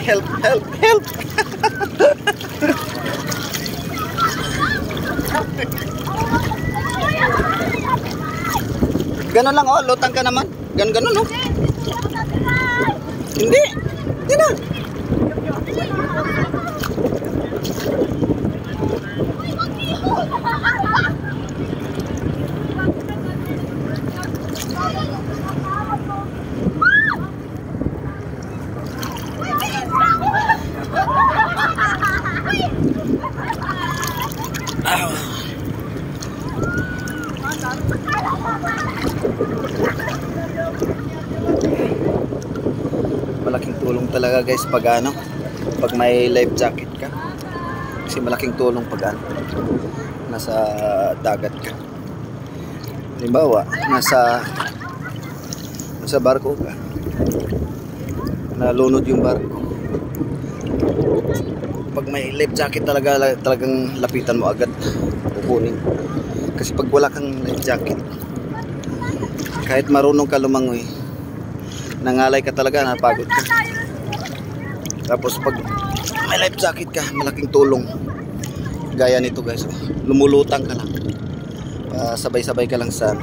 help, help, help. Ganon lang oh, lutang ka naman. Ganon oh. Hindi. Hindi na. Malaking tulong talaga guys pag ano, pag may life jacket ka. Kasi malaking tulong pag ano, nasa dagat ka. Halimbawa, nasa barko ka, nalunod yung barko. Pag may life jacket talagang lapitan mo agad, kukunin. Kasi pag wala kang life jacket, kahit marunong ka lumangoy, nangalay ka talaga, napagod ka. Tapos pag may life jacket ka, malaking tulong. Gaya nito guys, lumulutang ka lang, sabay-sabay ka lang sa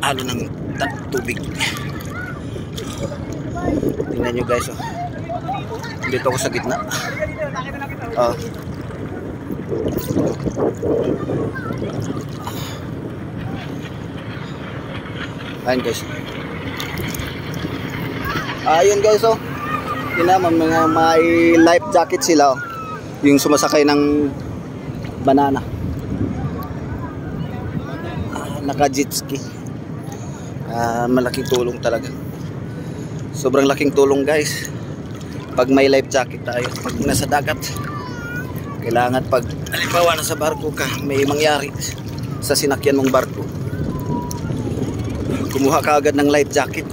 ano ng tubig. Tingnan nyo guys, dito ako sa gitna. Ayun guys. Ayun guys may life jacket sila yung sumasakay ng banana. Naka jet ski. Malaking tulong talaga. Sobrang laking tulong guys. Pag may life jacket tayo, pag nasa dagat, kailangan pag halimbawa nasa barko ka, may mangyari sa sinakyan mong barko, kumuha ka agad ng life jacket.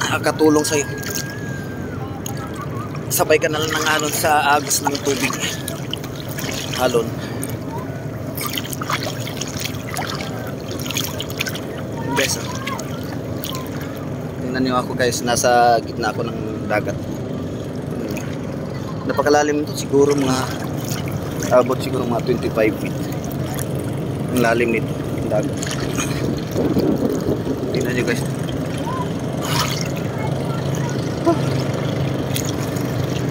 Nakakatulong sa'yo. Sabay ka na lang ng alon sa agos ng tubig. Alon. Besa. Tingnan niyo ako guys, nasa gitna ako ng dagat. Napakalalim ito, siguro abot siguro mga 25 feet. Ang lalim nito, ang dagat. Tingnan niyo guys.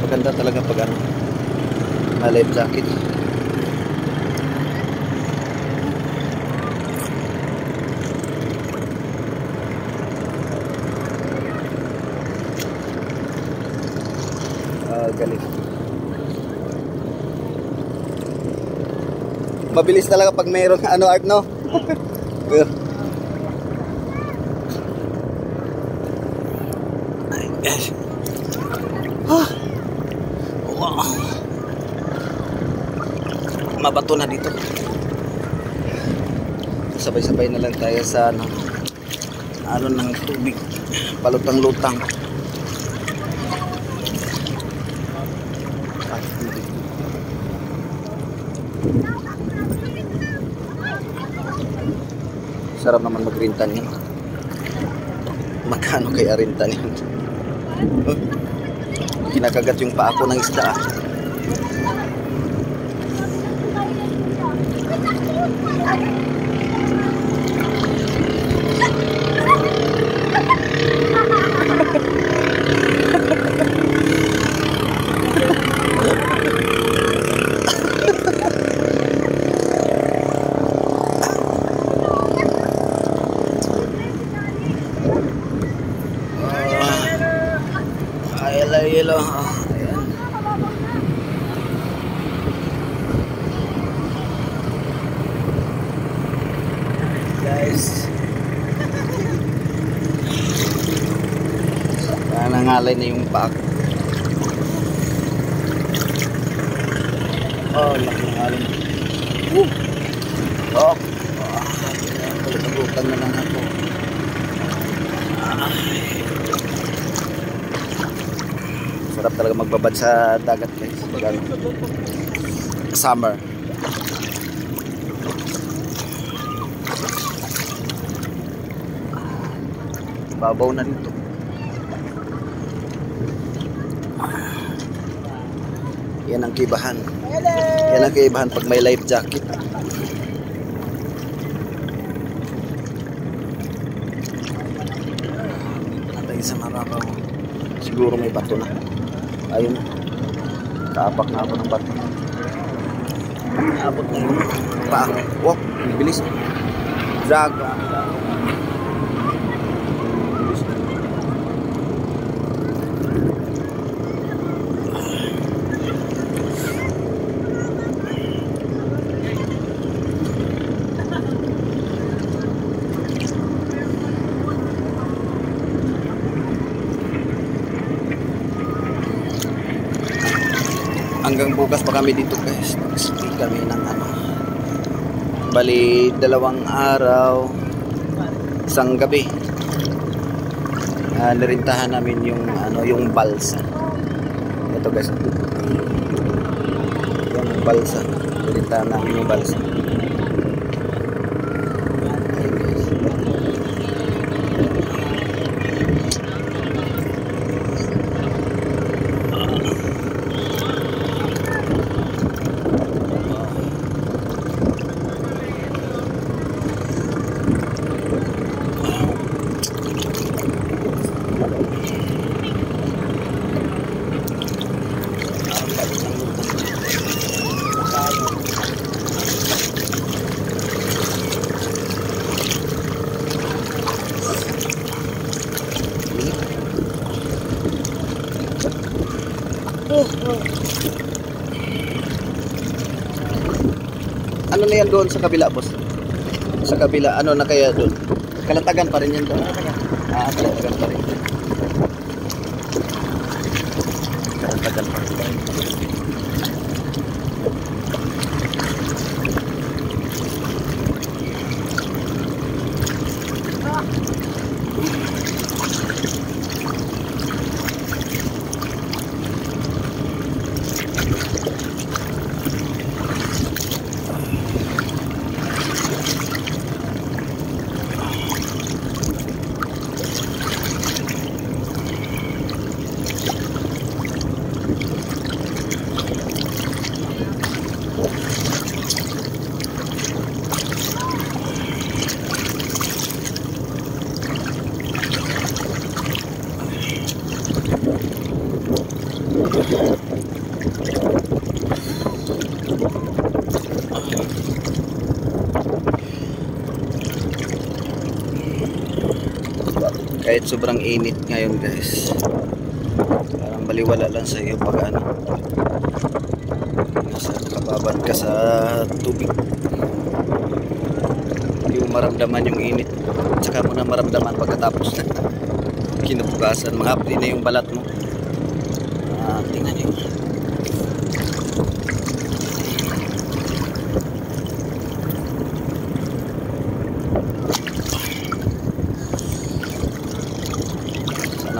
Maganda talaga pag ano, may life jacket. Galing. Mabilis talaga pag mayroong art no. Ay, gosh. Wow. Mabato na dito. Sabay-sabay na lang tayo sa alon ng tubig. Palutang-lutang. Sarap naman magrintan yan. Magkano kaya rintan yan? Kinakagat yung paa ko ng isda. Yellow. Ayan. Guys. Nangangalay na yung paa ko. Oh, laki ng alon. Oh. Pagkagutan na lang ako. Sarap talaga magbabad sa dagat guys. Pag summer. Babaw na dito. Yan ang kibahan. Yan ang kibahan pag may life jacket. Patay sa mababaw. Siguro may bato na. Ayun. Kaapak na ako ng bato. Abot na yung paa. Oh, bilis. Drag. Hanggang bukas pa kami dito guys. Stay kami ng bali 2 araw, isang gabi. Nirintahan namin yung balsa. Ito guys. Yung balsa. Nirintahan namin yung balsa. Ano na yan doon sa kabila, boss? Sa kabila, ano na kaya doon? Kalatagan pa rin yan doon. Kalatagan pa rin. Kalatagan pa rin. Kahit sobrang init ngayon guys, parang baliwala lang sa iyo pag nakababad ka sa tubig. Hindi mo maramdaman yung init, tsaka mo na maramdaman pagkatapos na kinabukasan. Mahapdi na yung balat mo. Tingnan nyo.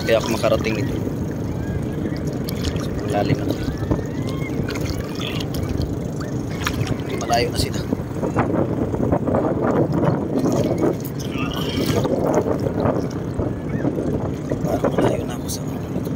Kaya ako makarating nito. Ang lalim na. Malayo na sila. Parang malayo na ako sa mga nito.